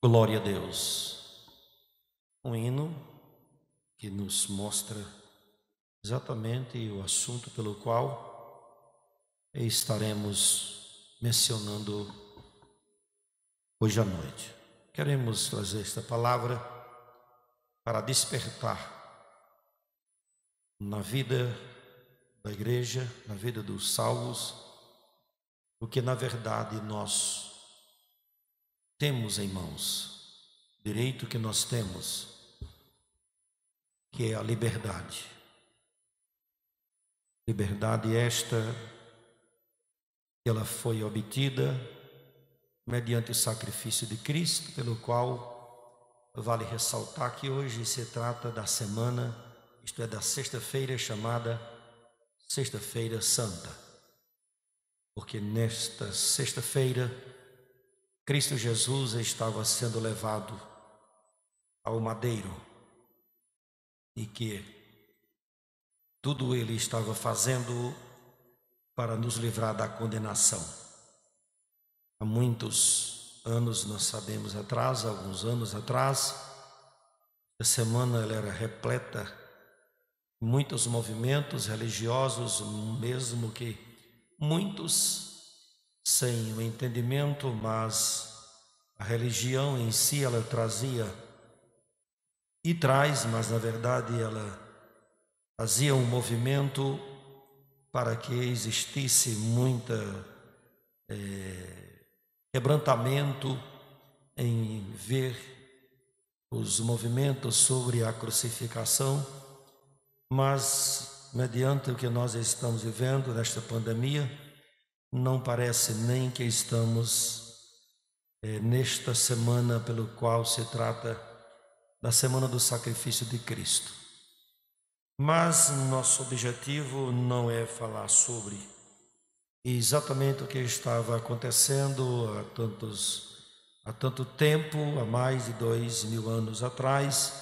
Glória a Deus. Um hino que nos mostra exatamente o assunto pelo qual estaremos mencionando hoje à noite. Queremos trazer esta palavra para despertar na vida da igreja, na vida dos salvos, o que na verdade nós temos em mãos, direito que nós temos, que é a liberdade. Liberdade esta, ela foi obtida mediante o sacrifício de Cristo, pelo qual vale ressaltar que hoje se trata da semana, isto é, da sexta-feira chamada Sexta-feira Santa, porque nesta sexta-feira Cristo Jesus estava sendo levado ao madeiro e que tudo ele estava fazendo para nos livrar da condenação. Há muitos anos, nós sabemos atrás, alguns anos atrás, a semana ela era repleta de muitos movimentos religiosos, mesmo que muitos sem o entendimento, mas a religião em si ela trazia e traz, mas na verdade ela fazia um movimento para que existisse muita quebrantamento em ver os movimentos sobre a crucificação, mas mediante o que nós estamos vivendo nesta pandemia, não parece nem que estamos nesta semana pelo qual se trata da semana do sacrifício de Cristo. Mas nosso objetivo não é falar sobre exatamente o que estava acontecendo há tanto tempo, há mais de 2000 anos atrás,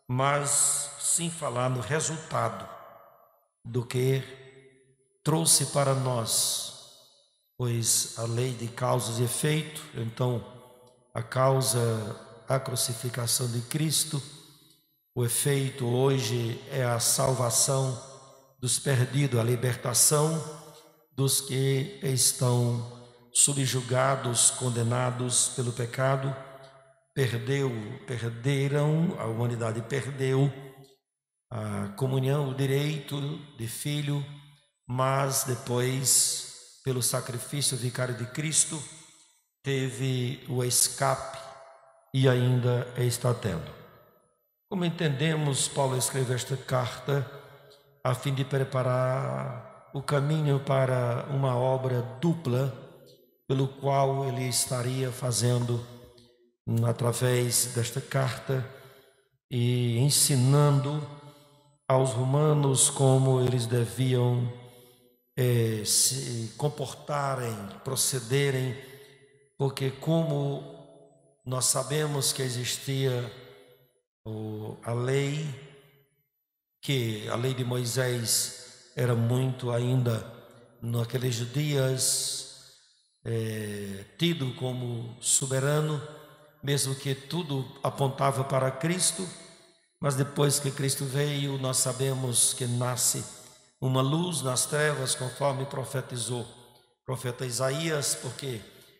mas sim falar no resultado do que trouxe para nós, pois a lei de causas e efeito, então a causa, a crucificação de Cristo, o efeito hoje é a salvação dos perdidos, a libertação dos que estão subjugados, condenados pelo pecado, perderam, a humanidade perdeu a comunhão, o direito de filho, mas depois, pelo sacrifício vicário de Cristo, teve o escape e ainda está tendo. Como entendemos, Paulo escreveu esta carta a fim de preparar o caminho para uma obra dupla, pelo qual ele estaria fazendo através desta carta e ensinando aos romanos como eles deviam se comportarem, procederem, porque como nós sabemos que existia a lei, que a lei de Moisés era muito ainda naqueles dias tido como soberano, mesmo que tudo apontava para Cristo, mas depois que Cristo veio, nós sabemos que nasce uma luz nas trevas, conforme profetizou o profeta Isaías, porque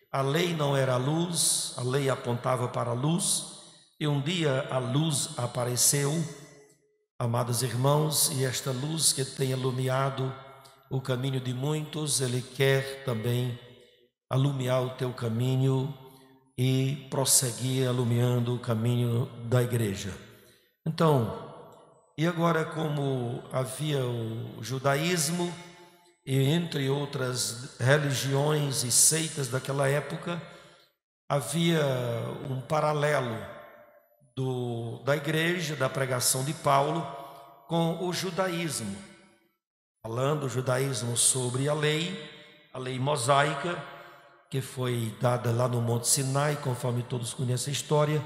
a lei não era a luz, a lei apontava para a luz, e um dia a luz apareceu, amados irmãos, e esta luz que tem iluminado o caminho de muitos, ele quer também alumiar o teu caminho e prosseguir iluminando o caminho da igreja. Então, e agora, como havia o judaísmo e entre outras religiões e seitas daquela época, havia um paralelo da igreja, da pregação de Paulo com o judaísmo, falando o judaísmo sobre a lei mosaica, que foi dada lá no Monte Sinai, conforme todos conhecem a história,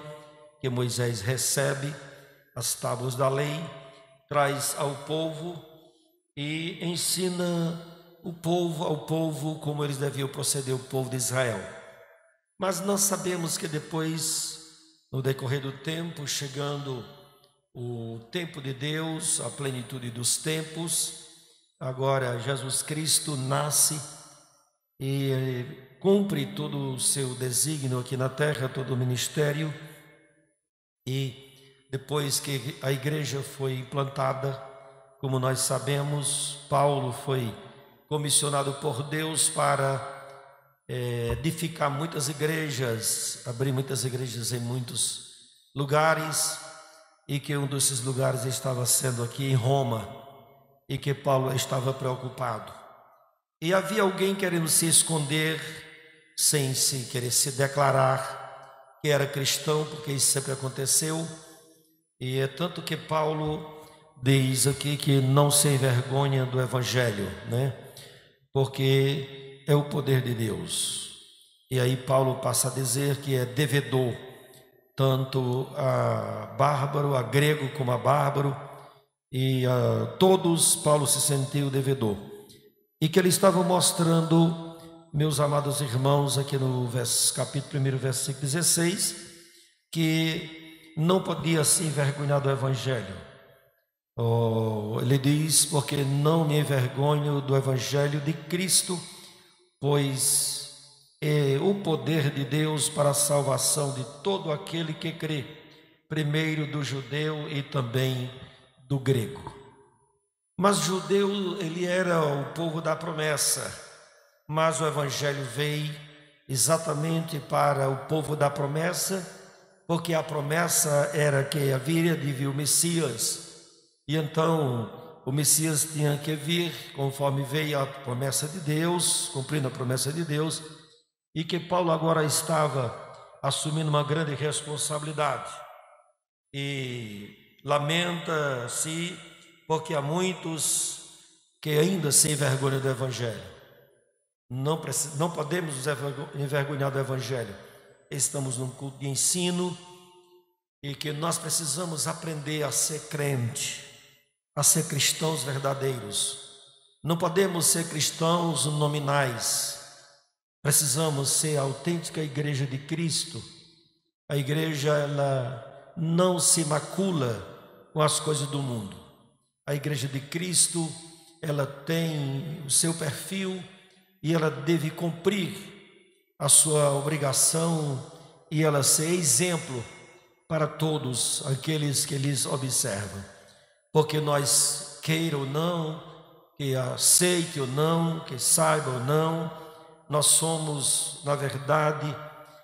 que Moisés recebe as tábuas da lei, traz ao povo e ensina ao povo como eles deviam proceder, o povo de Israel. Mas nós sabemos que depois no decorrer do tempo, chegando o tempo de Deus, a plenitude dos tempos, agora Jesus Cristo nasce e cumpre todo o seu desígnio aqui na terra, todo o ministério. E depois que a igreja foi implantada, como nós sabemos, Paulo foi comissionado por Deus para edificar muitas igrejas, abrir muitas igrejas em muitos lugares, e que um desses lugares estava sendo aqui em Roma, e que Paulo estava preocupado. E havia alguém querendo se esconder, sem se querer se declarar que era cristão, porque isso sempre aconteceu. E é tanto que Paulo diz aqui que não se envergonha do evangelho, né? Porque é o poder de Deus. E aí Paulo passa a dizer que é devedor, tanto a bárbaro, a grego como a bárbaro, e a todos Paulo se sentiu devedor. E que ele estava mostrando, meus amados irmãos, aqui no capítulo 1, versículo 16, que não podia se envergonhar do evangelho. Ele diz: porque não me envergonho do evangelho de Cristo, pois é o poder de Deus para a salvação de todo aquele que crê, primeiro do judeu e também do grego. Mas judeu, ele era o povo da promessa, mas o evangelho veio exatamente para o povo da promessa, porque a promessa era que haveria de vir o Messias, e então o Messias tinha que vir conforme veio a promessa de Deus, cumprindo a promessa de Deus, e que Paulo agora estava assumindo uma grande responsabilidade. E lamenta-se porque há muitos que ainda se envergonham do evangelho. Não podemos nos envergonhar do evangelho. Estamos num culto de ensino e que nós precisamos aprender a ser crente, a ser cristãos verdadeiros. Não podemos ser cristãos nominais. Precisamos ser a autêntica igreja de Cristo. A igreja, ela não se macula com as coisas do mundo. A igreja de Cristo, ela tem o seu perfil e ela deve cumprir a sua obrigação e ela ser exemplo para todos aqueles que lhes observam. Porque nós queira ou não, que aceite ou não, que saiba ou não, nós somos, na verdade,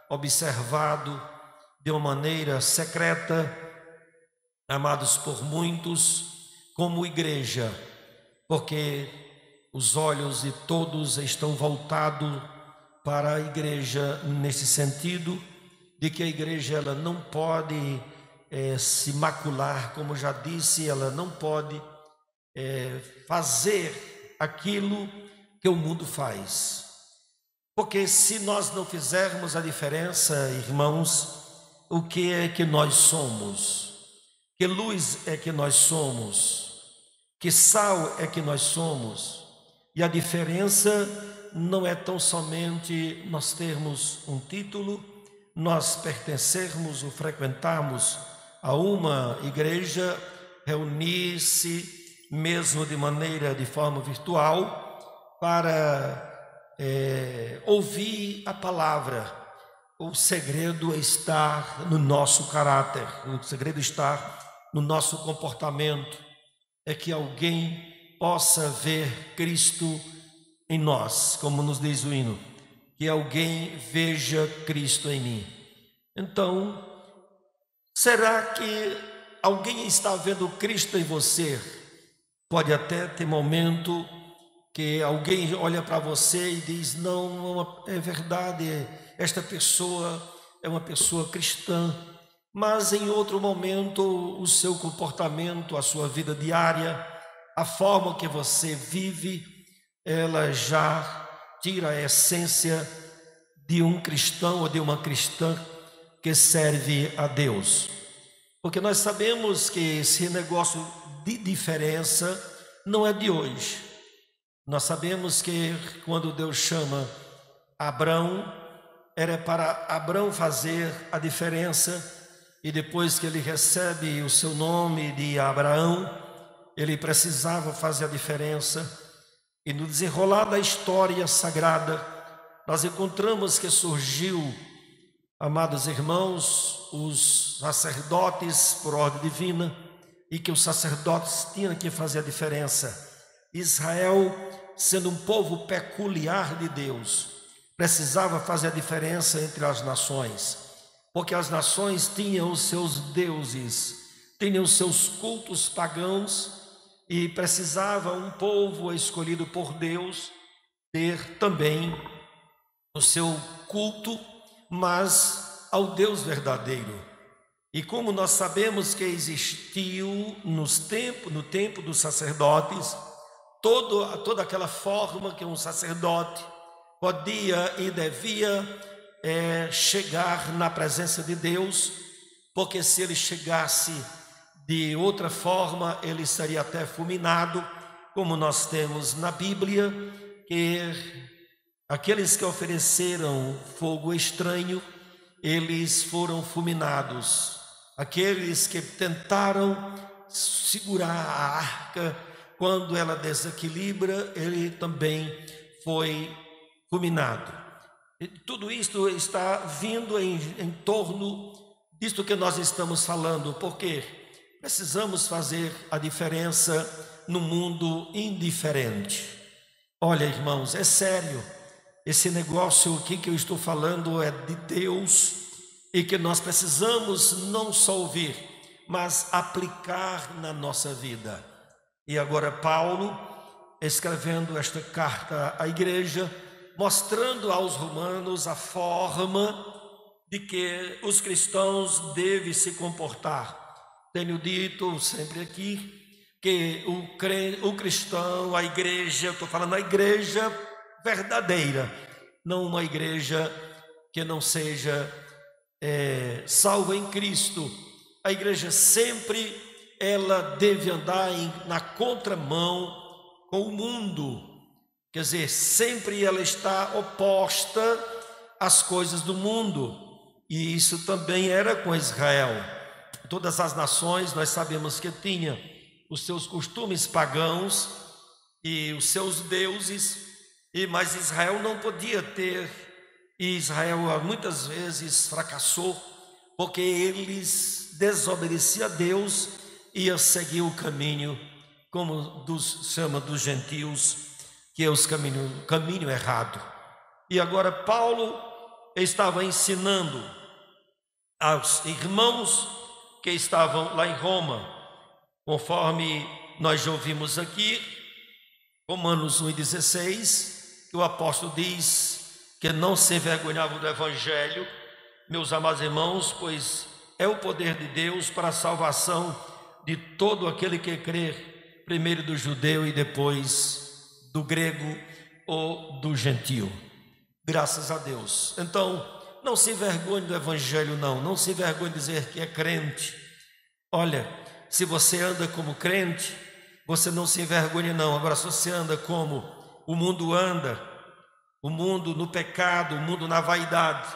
observados de uma maneira secreta, amados por muitos, como igreja, porque os olhos de todos estão voltados para a igreja nesse sentido, de que a igreja ela não pode se macular, como já disse, ela não pode fazer aquilo que o mundo faz. Porque se nós não fizermos a diferença, irmãos, o que é que nós somos? Que luz é que nós somos? Que sal é que nós somos? E a diferença não é tão somente nós termos um título, nós pertencermos ou frequentarmos a uma igreja, reunir-se mesmo de forma virtual para ouvir a palavra. O segredo está no nosso caráter, o segredo está no nosso comportamento, é que alguém possa ver Cristo em nós, como nos diz o hino, que alguém veja Cristo em mim. Então, será que alguém está vendo Cristo em você? Pode até ter momento que alguém olha para você e diz: não, é verdade, esta pessoa é uma pessoa cristã, mas em outro momento o seu comportamento, a sua vida diária, a forma que você vive, ela já tira a essência de um cristão ou de uma cristã que serve a Deus. Porque nós sabemos que esse negócio de diferença não é de hoje. Nós sabemos que quando Deus chama Abrão, era para Abrão fazer a diferença, e depois que ele recebe o seu nome de Abraão, ele precisava fazer a diferença. E no desenrolar da história sagrada, nós encontramos que surgiu, amados irmãos, os sacerdotes por ordem divina, e que os sacerdotes tinham que fazer a diferença. Israel, sendo um povo peculiar de Deus, precisava fazer a diferença entre as nações, porque as nações tinham os seus deuses, tinham os seus cultos pagãos, e precisava um povo escolhido por Deus ter também o seu culto, mas ao Deus verdadeiro. E como nós sabemos que existiu no tempo dos sacerdotes, toda aquela forma que um sacerdote podia e devia chegar na presença de Deus, porque se ele chegasse de outra forma, ele seria até fulminado, como nós temos na Bíblia, que aqueles que ofereceram fogo estranho, eles foram fulminados. Aqueles que tentaram segurar a arca, quando ela desequilibra, ele também foi fulminado. E tudo isto está vindo em torno disto que nós estamos falando, porque precisamos fazer a diferença no mundo indiferente. Olha, irmãos, é sério. Esse negócio aqui que eu estou falando é de Deus e que nós precisamos não só ouvir, mas aplicar na nossa vida. E agora Paulo, escrevendo esta carta à igreja, mostrando aos romanos a forma de que os cristãos devem se comportar. Tenho dito sempre aqui que o cristão, a igreja, eu estou falando a igreja verdadeira, não uma igreja que não seja salva em Cristo. A igreja sempre ela deve andar na contramão com o mundo, quer dizer, sempre ela está oposta às coisas do mundo, e isso também era com Israel. Todas as nações nós sabemos que tinham os seus costumes pagãos e os seus deuses, mas Israel não podia ter, e Israel muitas vezes fracassou, porque eles desobedeciam a Deus e iam seguir o caminho, como chama dos gentios, que é o caminho errado. E agora Paulo estava ensinando aos irmãos que estavam lá em Roma, conforme nós já ouvimos aqui, Romanos 1,16, que o apóstolo diz que não se envergonhava do evangelho, meus amados irmãos, pois é o poder de Deus para a salvação de todo aquele que crê, primeiro do judeu e depois do grego ou do gentio. Graças a Deus. Então, não se envergonhe do evangelho, não se envergonhe de dizer que é crente. Olha, se você anda como crente, você não se envergonhe não. Agora, se você anda como o mundo anda, o mundo no pecado, o mundo na vaidade,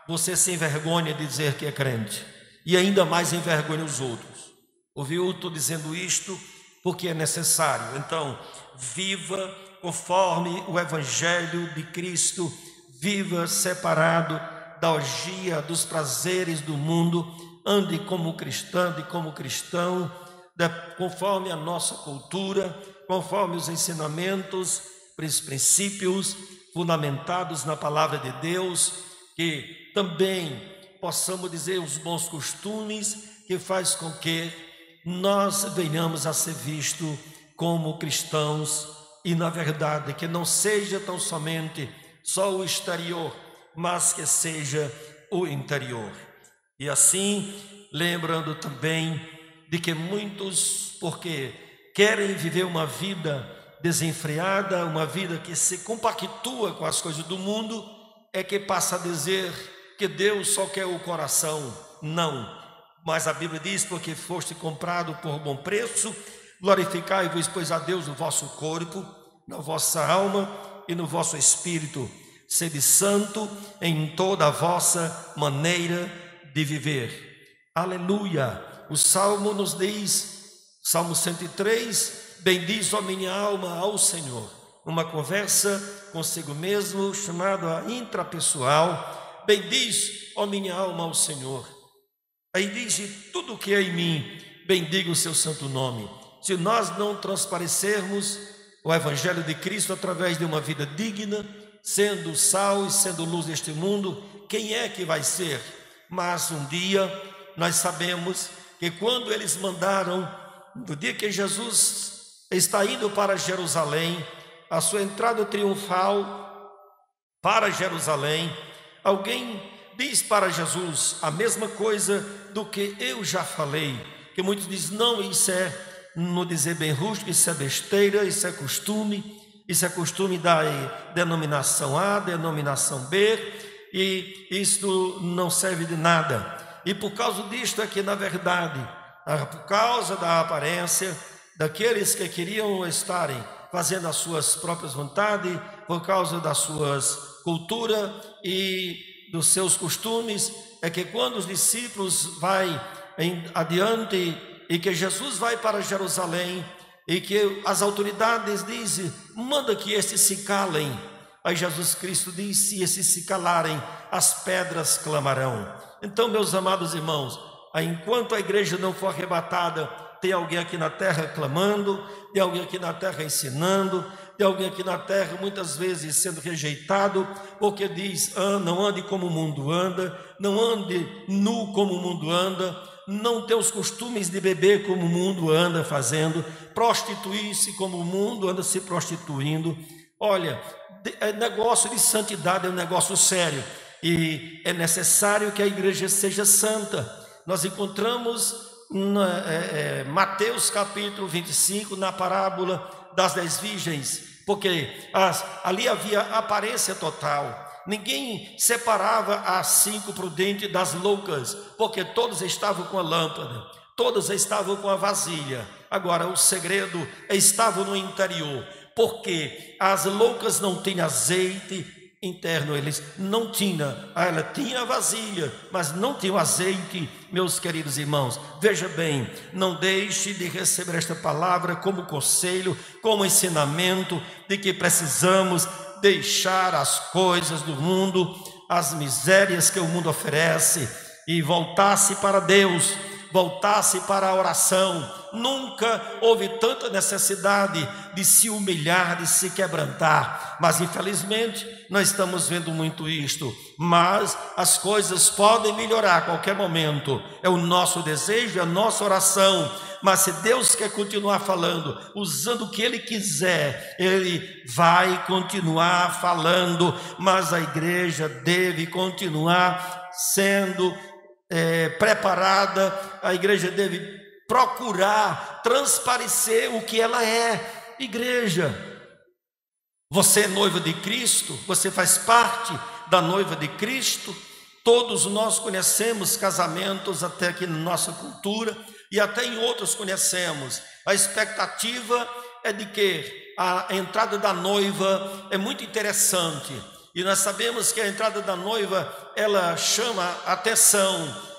você se envergonha de dizer que é crente, e ainda mais envergonha os outros. Ouviu? Estou dizendo isto porque é necessário. Então, viva conforme o evangelho de Cristo, viva separado da orgia, dos prazeres do mundo, ande como cristã, conforme a nossa cultura, conforme os ensinamentos, os princípios fundamentados na palavra de Deus, que também possamos dizer os bons costumes que faz com que nós venhamos a ser vistos como cristãos, e na verdade que não seja tão somente só o exterior, mas que seja o interior. E assim, lembrando também de que muitos, porque querem viver uma vida desenfreada, uma vida que se compactua com as coisas do mundo, é que passa a dizer que Deus só quer o coração. Não, mas a Bíblia diz: porque foste comprado por bom preço, glorificai-vos, pois, a Deus no vosso corpo, na vossa alma e no vosso espírito. Sede santo em toda a vossa maneira de viver. Aleluia! O Salmo nos diz, Salmo 103, bendiz, ó minha alma, ao Senhor. Uma conversa consigo mesmo, chamada intrapessoal. Bendiz, ó minha alma, ao Senhor. Aí diz, tudo que é em mim, bendiga o seu santo nome. Se nós não transparecermos o Evangelho de Cristo através de uma vida digna, sendo sal e sendo luz deste mundo, quem é que vai ser? Mas um dia nós sabemos que quando eles mandaram, no dia que Jesus está indo para Jerusalém, a sua entrada triunfal para Jerusalém, alguém diz para Jesus a mesma coisa do que eu já falei, que muitos dizem, não, isso é, no dizer bem rústico, isso é besteira, isso é costume da denominação A, denominação B, e isto não serve de nada. E por causa disto é que, na verdade, por causa da aparência daqueles que queriam estarem fazendo as suas próprias vontades, por causa das suas culturas e dos seus costumes, é que quando os discípulos vai adiante e que Jesus vai para Jerusalém e que as autoridades dizem, manda que estes se calem. Aí Jesus Cristo diz, se esses se calarem, as pedras clamarão. Então, meus amados irmãos, enquanto a igreja não for arrebatada, tem alguém aqui na terra clamando, tem alguém aqui na terra ensinando, tem alguém aqui na terra muitas vezes sendo rejeitado, porque diz, não ande como o mundo anda, não ande nu como o mundo anda, não tem os costumes de beber como o mundo anda fazendo, prostituir-se como o mundo anda se prostituindo. Olha, negócio de santidade é um negócio sério e é necessário que a igreja seja santa. Nós encontramos Mateus capítulo 25, na parábola das 10 virgens, porque ali havia aparência total. Ninguém separava as 5 prudentes das loucas, porque todas estavam com a lâmpada, todas estavam com a vasilha. Agora o segredo estava no interior, porque as loucas não tinham azeite interno, eles não tinham, ela tinha a vasilha, mas não tinha o azeite. Meus queridos irmãos, veja bem, não deixe de receber esta palavra como conselho, como ensinamento de que precisamos deixar as coisas do mundo, as misérias que o mundo oferece e voltar-se para Deus, voltar-se para a oração. Nunca houve tanta necessidade de se humilhar, de se quebrantar, mas infelizmente nós estamos vendo muito isto. Mas as coisas podem melhorar a qualquer momento, é o nosso desejo, é a nossa oração. Mas se Deus quer continuar falando, usando o que Ele quiser, Ele vai continuar falando, mas a igreja deve continuar sendo preparada, a igreja deve procurar transparecer o que ela é. Igreja, você é noiva de Cristo, você faz parte da noiva de Cristo. Todos nós conhecemos casamentos até aqui na nossa cultura e até em outros conhecemos. A expectativa é de que a entrada da noiva é muito interessante. E nós sabemos que a entrada da noiva, ela chama a atenção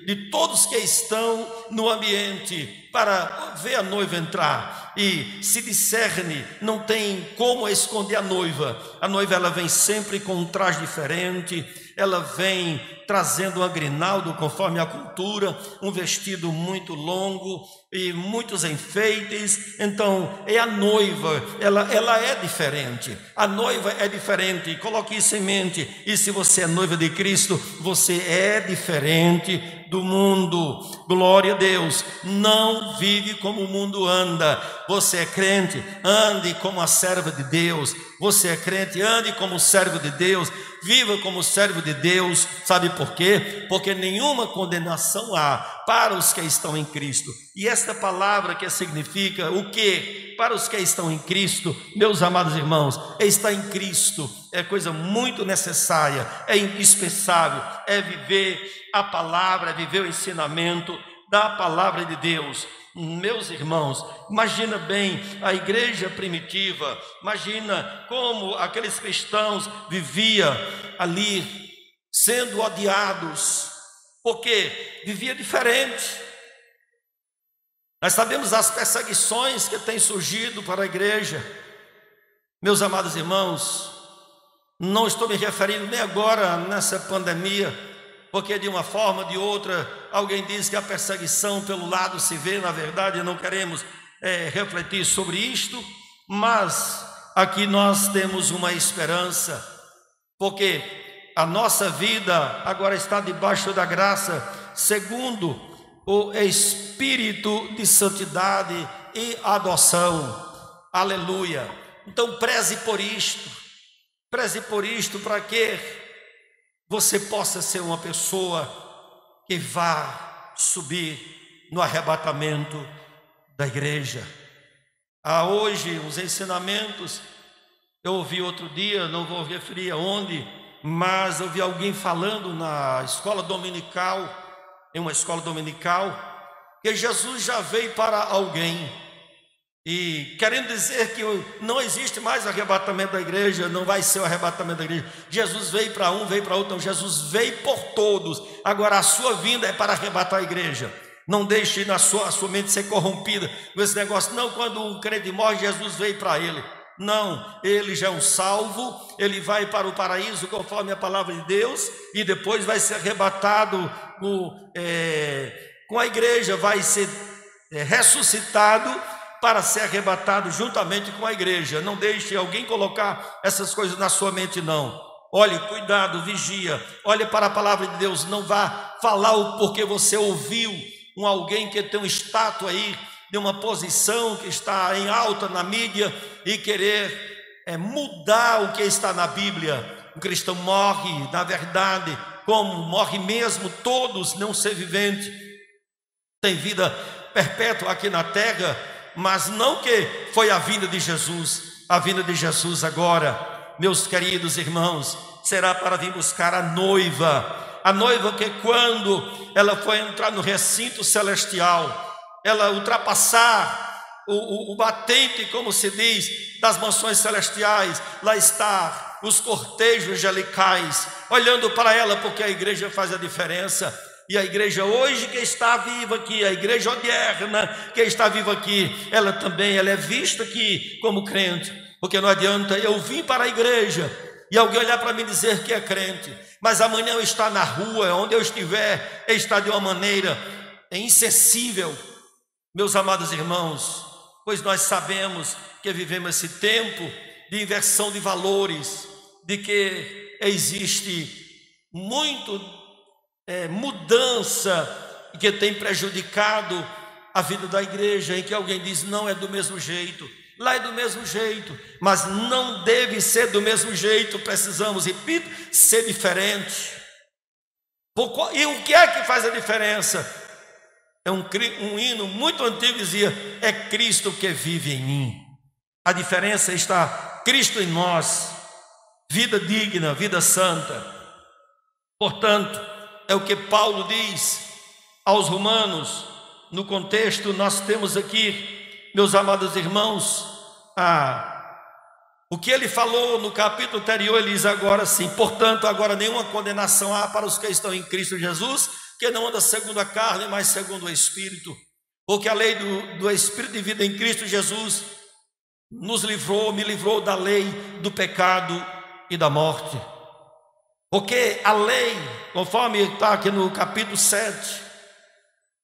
de todos que estão no ambiente para ver a noiva entrar. E se discerne, não tem como esconder a noiva. A noiva, ela vem sempre com um traje diferente, ela vem trazendo uma grinalda conforme a cultura, um vestido muito longo e muitos enfeites. Então é a noiva, ela é diferente, a noiva é diferente. Coloque isso em mente. E se você é noiva de Cristo, você é diferente do mundo. Glória a Deus. Não vive como o mundo anda. Você é crente, ande como a serva de Deus. Você é crente, ande como servo de Deus, viva como servo de Deus. Sabe por quê? Porque nenhuma condenação há para os que estão em Cristo. E esta palavra que significa o quê? Para os que estão em Cristo, meus amados irmãos, estar em Cristo é coisa muito necessária, é indispensável, é viver a palavra, é viver o ensinamento da palavra de Deus. Meus irmãos, imagina bem a igreja primitiva, imagina como aqueles cristãos viviam ali, sendo odiados, porque vivia diferente. Nós sabemos as perseguições que têm surgido para a igreja. Meus amados irmãos, não estou me referindo nem agora nessa pandemia, porque de uma forma ou de outra, alguém diz que a perseguição pelo lado se vê, na verdade, não queremos refletir sobre isto, mas aqui nós temos uma esperança, porque a nossa vida agora está debaixo da graça, segundo o Espírito de santidade e adoção. Aleluia! Então preze por isto para que você possa ser uma pessoa que vá subir no arrebatamento da igreja. Hoje os ensinamentos, eu ouvi outro dia, não vou referir aonde, mas eu vi alguém falando na escola dominical, em uma escola dominical, que Jesus já veio para alguém, e querendo dizer que não existe mais arrebatamento da igreja, não vai ser o arrebatamento da igreja. Jesus veio para um, veio para outro, não, Jesus veio por todos. Agora a sua vinda é para arrebatar a igreja. Não deixe a sua mente ser corrompida com esse negócio. Não, quando um crente morre, Jesus veio para ele. Não, ele já é um salvo, ele vai para o paraíso conforme a palavra de Deus, e depois vai ser arrebatado com a igreja, vai ser ressuscitado para ser arrebatado juntamente com a igreja. Não deixe alguém colocar essas coisas na sua mente, não. Olhe, cuidado, vigia, olhe para a palavra de Deus, não vá falar o porque você ouviu alguém que tem um status aí, de uma posição que está em alta na mídia, e querer mudar o que está na Bíblia. O cristão morre, na verdade, como morre mesmo todos, não ser vivente, tem vida perpétua aqui na terra, mas não que foi a vinda de Jesus. A vinda de Jesus agora, meus queridos irmãos, será para vir buscar a noiva que quando ela for entrar no recinto celestial, ela ultrapassar o batente, como se diz, das mansões celestiais, lá está os cortejos angelicais olhando para ela, porque a igreja faz a diferença. E a igreja hoje que está viva aqui, a igreja odierna que está viva aqui, ela é vista aqui como crente, porque não adianta eu vir para a igreja e alguém olhar para mim e dizer que é crente, mas amanhã eu estar na rua, onde eu estiver, está de uma maneira insensível. Meus amados irmãos, pois nós sabemos que vivemos esse tempo de inversão de valores, de que existe muito mudança que tem prejudicado a vida da igreja, em que alguém diz não é do mesmo jeito, lá é do mesmo jeito, mas não deve ser do mesmo jeito, precisamos, repito, ser diferente. E o que é que faz a diferença? É um hino muito antigo, dizia: é Cristo que vive em mim. A diferença está Cristo em nós, vida digna, vida santa. Portanto, é o que Paulo diz aos Romanos. No contexto, nós temos aqui, meus amados irmãos, o que ele falou no capítulo anterior. Ele diz agora assim: portanto, agora nenhuma condenação há para os que estão em Cristo Jesus, que não anda segundo a carne, mas segundo o Espírito. Porque a lei do Espírito de vida em Cristo Jesus me livrou da lei do pecado e da morte. Porque a lei, conforme está aqui no capítulo 7,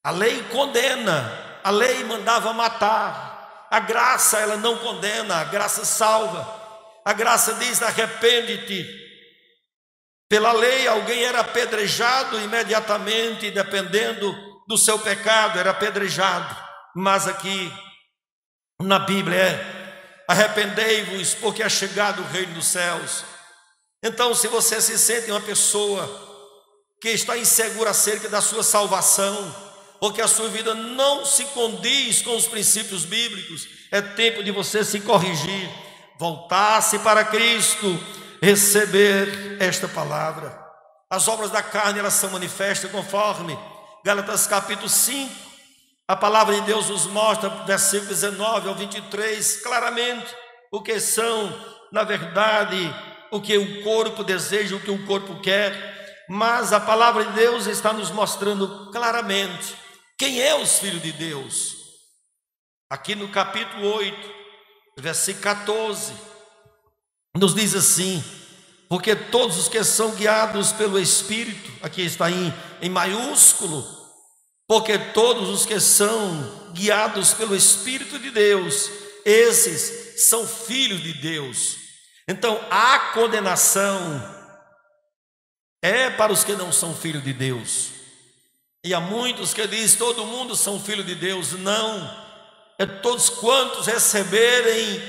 a lei condena, a lei mandava matar. A graça, ela não condena, a graça salva. A graça diz: arrepende-te. Pela lei, alguém era apedrejado imediatamente, dependendo do seu pecado, era apedrejado. Mas aqui, na Bíblia, arrependei-vos, porque é chegado o reino dos céus. Então, se você se sente uma pessoa que está insegura acerca da sua salvação, ou que a sua vida não se condiz com os princípios bíblicos, é tempo de você se corrigir, voltar-se para Cristo, receber esta palavra. As obras da carne, elas são manifestas conforme Gálatas capítulo 5. A palavra de Deus nos mostra, versículo 19 ao 23, claramente o que são, na verdade, o que o corpo deseja, o que o corpo quer. mas a palavra de Deus está nos mostrando claramente quem é os filhos de Deus. Aqui no capítulo 8, versículo 14, nos diz assim: porque todos os que são guiados pelo Espírito, aqui está em maiúsculo, porque todos os que são guiados pelo Espírito de Deus, esses são filhos de Deus. Então a condenação é para os que não são filhos de Deus. E há muitos que dizem: todo mundo são filhos de Deus. Não, é todos quantos receberem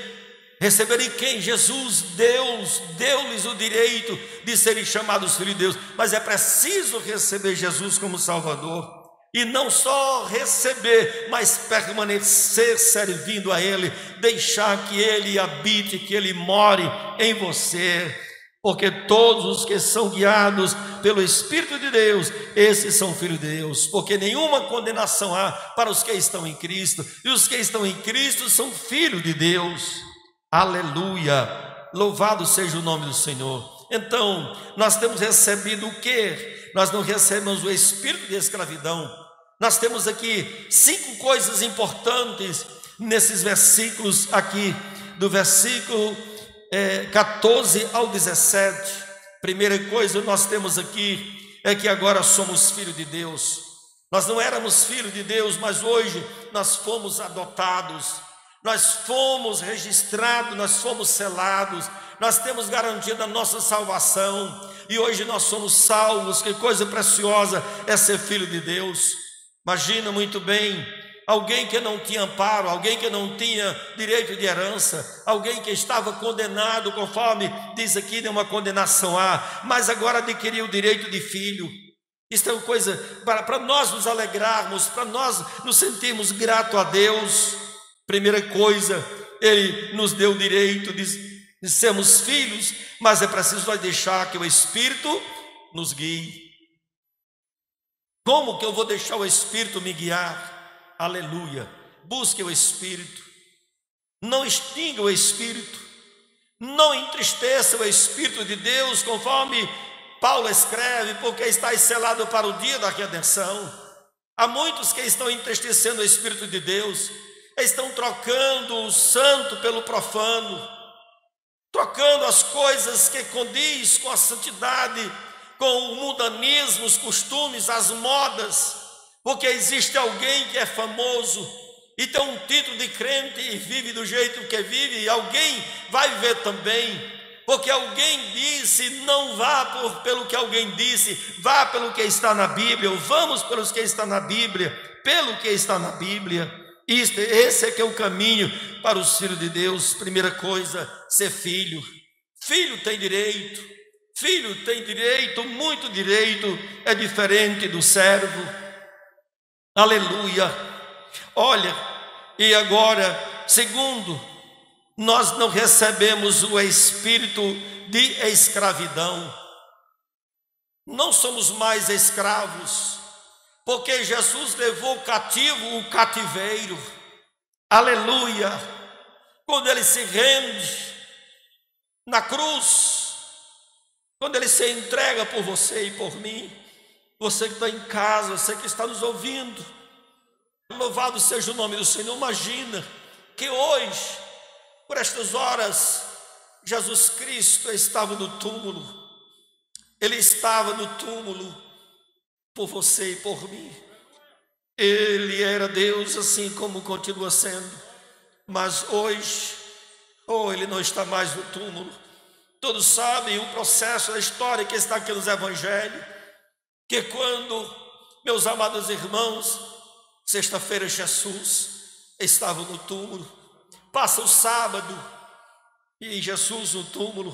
quem? Jesus, Deus deu-lhes o direito de serem chamados filhos de Deus. Mas é preciso receber Jesus como Salvador. E não só receber, mas permanecer servindo a Ele, deixar que Ele habite, que Ele more em você. Porque todos os que são guiados pelo Espírito de Deus, esses são filhos de Deus. Porque nenhuma condenação há para os que estão em Cristo, e os que estão em Cristo são filhos de Deus. Aleluia, louvado seja o nome do Senhor. Então, nós temos recebido o quê? Nós não recebemos o espírito de escravidão. Nós temos aqui 5 coisas importantes nesses versículos aqui, do versículo 14 ao 17. Primeira coisa nós temos aqui é que agora somos filhos de Deus. Nós não éramos filhos de Deus, mas hoje nós fomos adotados, nós fomos registrados, nós fomos selados, nós temos garantido a nossa salvação, e hoje nós somos salvos. Que coisa preciosa é ser filho de Deus. Imagina muito bem alguém que não tinha amparo, alguém que não tinha direito de herança, alguém que estava condenado, conforme diz aqui, nenhuma condenação há, mas agora adquiriu o direito de filho. Isso é uma coisa para nós nos alegrarmos, para nós nos sentirmos gratos a Deus. Primeira coisa, Ele nos deu o direito de sermos filhos, mas é preciso nós deixar que o Espírito nos guie. Como que eu vou deixar o Espírito me guiar? Aleluia, busque o Espírito, não extinga o Espírito, não entristeça o Espírito de Deus, conforme Paulo escreve, porque está selado para o dia da redenção. Há muitos que estão entristecendo o Espírito de Deus, estão trocando o santo pelo profano, trocando as coisas que condiz com a santidade, com o mundanismo, os costumes, as modas, porque existe alguém que é famoso e tem um título de crente e vive do jeito que vive, e alguém vai viver também, porque alguém disse. Não vá pelo que alguém disse, vá pelo que está na Bíblia, ou vamos pelos que está na Bíblia, pelo que está na Bíblia. Esse é que é o caminho para os filhos de Deus. Primeira coisa, ser filho. Filho tem direito, muito direito, é diferente do servo. Aleluia. Olha, e agora, segundo, nós não recebemos o espírito de escravidão, não somos mais escravos, porque Jesus levou cativo o cativeiro. Aleluia. Quando Ele se rende na cruz, quando Ele se entrega por você e por mim, você que está em casa, você que está nos ouvindo, louvado seja o nome do Senhor. Imagina que hoje, por estas horas, Jesus Cristo estava no túmulo. Ele estava no túmulo por você e por mim. Ele era Deus, assim como continua sendo, mas hoje, Ele não está mais no túmulo. Todos sabem o processo da história que está aqui nos evangelhos, que quando, meus amados irmãos, sexta-feira Jesus estava no túmulo, passa o sábado e Jesus no túmulo,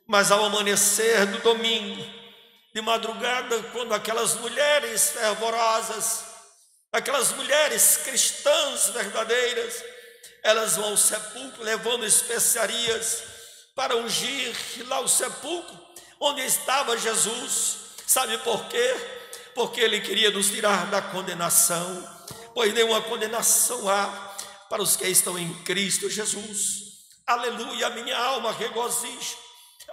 mas ao amanhecer do domingo, de madrugada, quando aquelas mulheres fervorosas, aquelas mulheres cristãs verdadeiras, elas vão ao sepulcro levando especiarias para ungir lá o sepulcro onde estava Jesus. Sabe por quê? Porque Ele queria nos tirar da condenação, pois nenhuma condenação há para os que estão em Cristo Jesus. Aleluia, a minha alma regozija,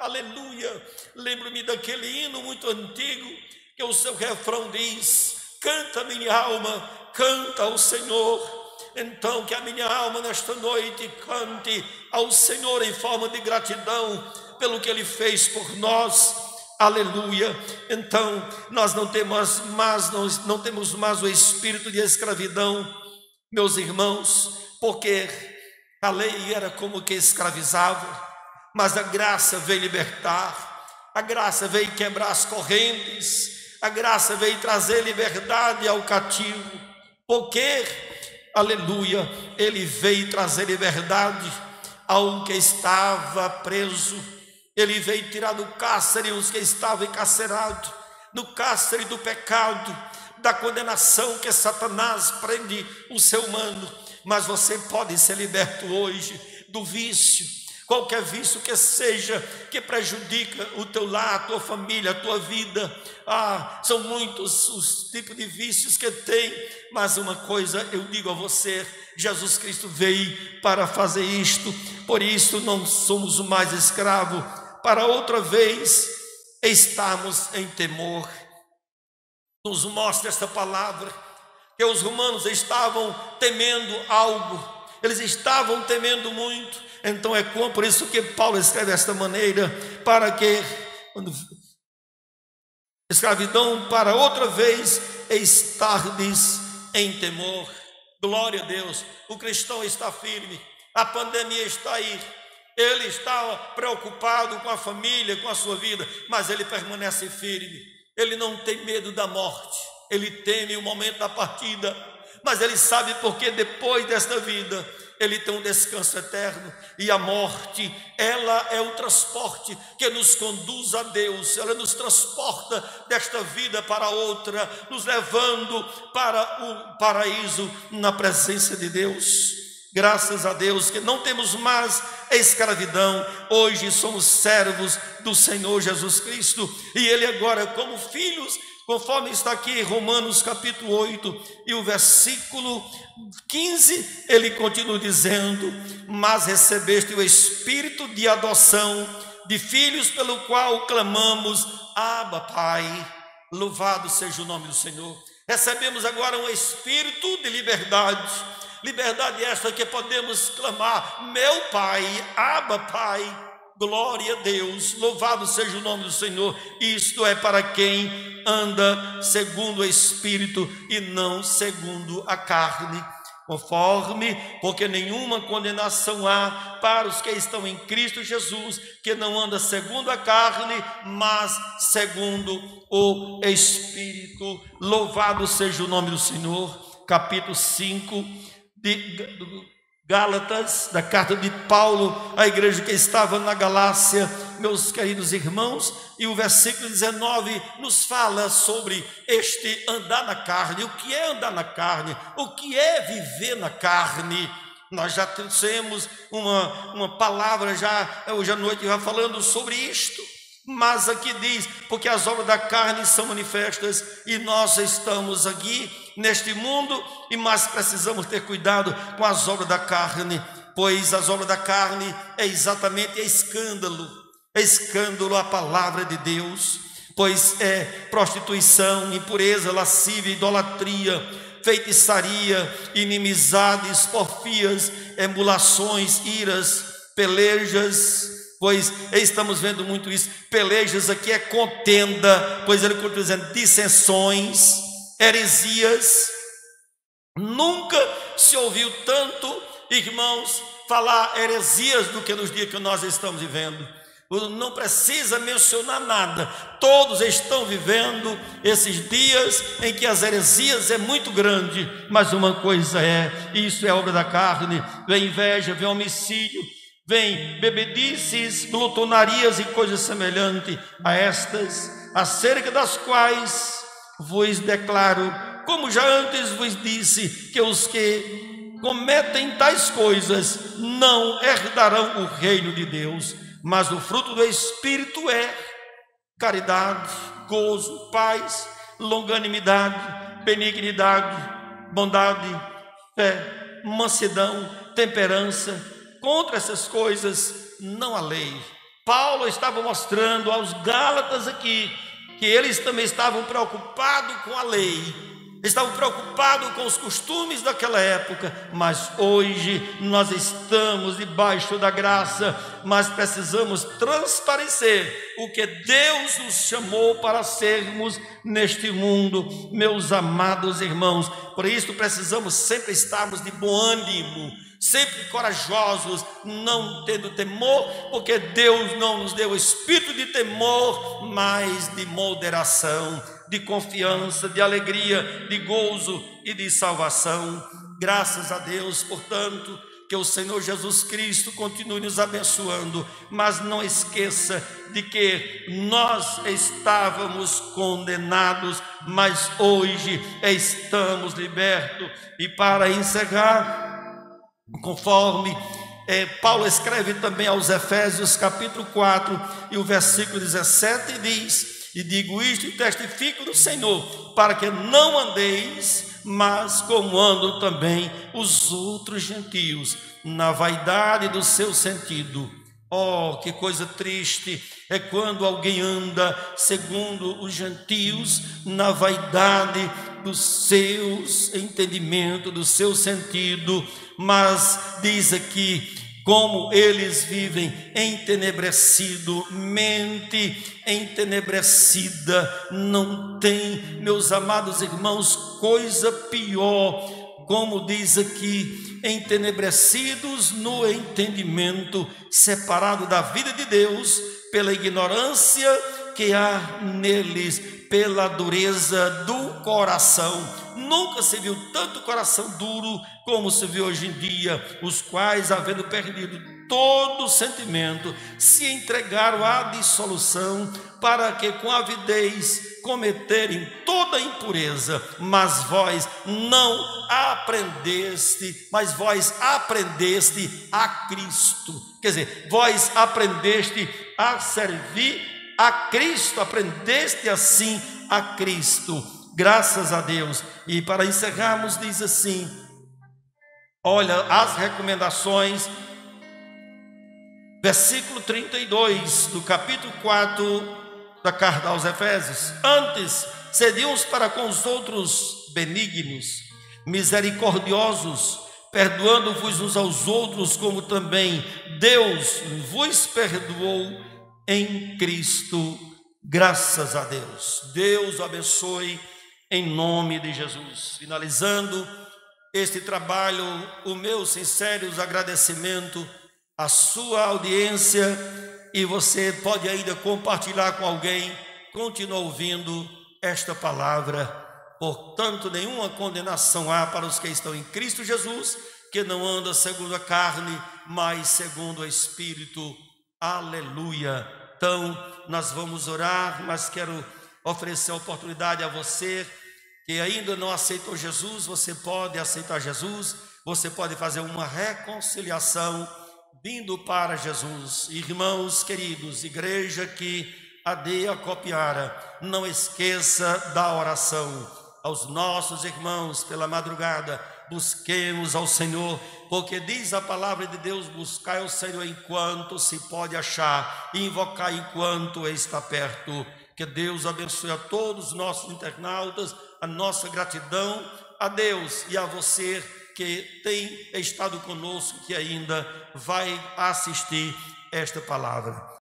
Aleluia. Lembro-me daquele hino muito antigo, que o seu refrão diz: canta minha alma, canta ao Senhor. Então que a minha alma nesta noite cante ao Senhor em forma de gratidão pelo que Ele fez por nós. Aleluia. Então nós não temos mais o espírito de escravidão, meus irmãos, porque a lei era como que escravizava, mas a graça veio libertar, a graça veio quebrar as correntes, a graça veio trazer liberdade ao cativo, porque, aleluia, Ele veio trazer liberdade ao que estava preso. Ele veio tirar do cárcere os que estavam encarcerados, no cárcere do pecado, da condenação que Satanás prende o ser humano. Mas você pode ser liberto hoje do vício, qualquer vício que seja, que prejudica o teu lar, a tua família, a tua vida. São muitos os tipos de vícios que tem, mas uma coisa eu digo a você: Jesus Cristo veio para fazer isto. Por isso não somos mais escravos, para outra vez estarmos em temor. Nos mostra esta palavra, que os romanos estavam temendo algo, eles estavam temendo muito. Então por isso que Paulo escreve desta maneira: para que escravidão, para outra vez estardes em temor. Glória a Deus. O cristão está firme, a pandemia está aí, ele está preocupado com a família, com a sua vida, mas ele permanece firme. Ele não tem medo da morte, ele teme o momento da partida, mas ele sabe porque depois desta vida ele tem um descanso eterno. E a morte, ela é o transporte que nos conduz a Deus, ela nos transporta desta vida para outra, nos levando para o paraíso na presença de Deus. Graças a Deus que não temos mais a escravidão, hoje somos servos do Senhor Jesus Cristo, e Ele agora como filhos, conforme está aqui em Romanos capítulo 8 e o versículo 15, ele continua dizendo: mas recebeste o Espírito de adoção de filhos, pelo qual clamamos, Abba, Pai. Louvado seja o nome do Senhor. Recebemos agora um espírito de liberdade, liberdade esta que podemos clamar, meu Pai, Abba, Pai. Glória a Deus, louvado seja o nome do Senhor. Isto é para quem anda segundo o Espírito e não segundo a carne. Porque nenhuma condenação há para os que estão em Cristo Jesus, que não anda segundo a carne, mas segundo o Espírito. Louvado seja o nome do Senhor. Capítulo 5 de Gálatas, da carta de Paulo à igreja que estava na Galácia, meus queridos irmãos, e o versículo 19 nos fala sobre este andar na carne. O que é andar na carne? O que é viver na carne? Nós já trouxemos uma palavra já hoje à noite já falando sobre isto, mas aqui diz: porque as obras da carne são manifestas, e nós estamos aqui neste mundo, e mais precisamos ter cuidado com as obras da carne, pois as obras da carne é exatamente escândalo a palavra de Deus, pois é prostituição, impureza, lascívia, idolatria, feitiçaria, inimizades, porfias, emulações, iras, pelejas. Pois estamos vendo muito isso. Pelejas aqui é contenda, pois ele continua dizendo dissensões, heresias. Nunca se ouviu tanto, irmãos, falar heresias do que nos dias que nós estamos vivendo. Não precisa mencionar nada, todos estão vivendo esses dias em que as heresias é muito grande. Mas uma coisa isso é obra da carne: vem inveja, vem homicídio, vem bebedices, glutonarias e coisas semelhantes a estas, acerca das quais vos declaro, como já antes vos disse, que os que cometem tais coisas não herdarão o reino de Deus. Mas o fruto do Espírito é caridade, gozo, paz, longanimidade, benignidade, bondade, fé, mansidão, temperança. Contra essas coisas não há lei. Paulo estava mostrando aos Gálatas aqui que eles também estavam preocupados com a lei, estavam preocupados com os costumes daquela época, mas hoje nós estamos debaixo da graça, mas precisamos transparecer o que Deus nos chamou para sermos neste mundo, meus amados irmãos. Por isso precisamos sempre estarmos de bom ânimo, sempre corajosos, não tendo temor, porque Deus não nos deu espírito de temor, mas de moderação, de confiança, de alegria, de gozo e de salvação. Graças a Deus, portanto, que o Senhor Jesus Cristo continue nos abençoando, mas não esqueça de que nós estávamos condenados, mas hoje estamos libertos. E para encerrar, conforme Paulo escreve também aos Efésios capítulo 4 e o versículo 17 diz: e digo isto e testifico no Senhor, para que não andeis, mas como andam também os outros gentios, na vaidade do seu sentido. Oh, que coisa triste é quando alguém anda segundo os gentios, na vaidade dos seus entendimentos, do seu sentido. Mas diz aqui, como eles vivem entenebrecido, mente entenebrecida, não tem, meus amados irmãos, coisa pior, como diz aqui, entenebrecidos no entendimento, separado da vida de Deus, pela ignorância que há neles, pela dureza do coração. Nunca se viu tanto coração duro como se vê hoje em dia, os quais, havendo perdido todo sentimento, se entregaram à dissolução, para que com avidez cometerem toda impureza. Mas vós não aprendeste, mas vós aprendeste a Cristo. Quer dizer, vós aprendeste a servir a Cristo, aprendeste assim a Cristo. Graças a Deus. E para encerrarmos, diz assim, olha as recomendações, versículo 32 do capítulo 4 da carta aos Efésios: antes, sede uns para com os outros benignos, misericordiosos, perdoando-vos uns aos outros, como também Deus vos perdoou em Cristo. Graças a Deus. Deus o abençoe em nome de Jesus. Finalizando este trabalho, o meu sincero agradecimento à sua audiência, e você pode ainda compartilhar com alguém. Continua ouvindo esta palavra. Portanto, nenhuma condenação há para os que estão em Cristo Jesus, que não andam segundo a carne, mas segundo o Espírito. Aleluia. Então, nós vamos orar, mas quero oferecer a oportunidade a você que ainda não aceitou Jesus. Você pode aceitar Jesus, você pode fazer uma reconciliação vindo para Jesus. Irmãos queridos, igreja que adeia Copiara, não esqueça da oração. Aos nossos irmãos pela madrugada, busquemos ao Senhor, porque diz a palavra de Deus: buscai ao Senhor enquanto se pode achar, e invocar enquanto está perto. Que Deus abençoe a todos os nossos internautas, a nossa gratidão a Deus e a você que tem estado conosco, que ainda vai assistir esta palavra.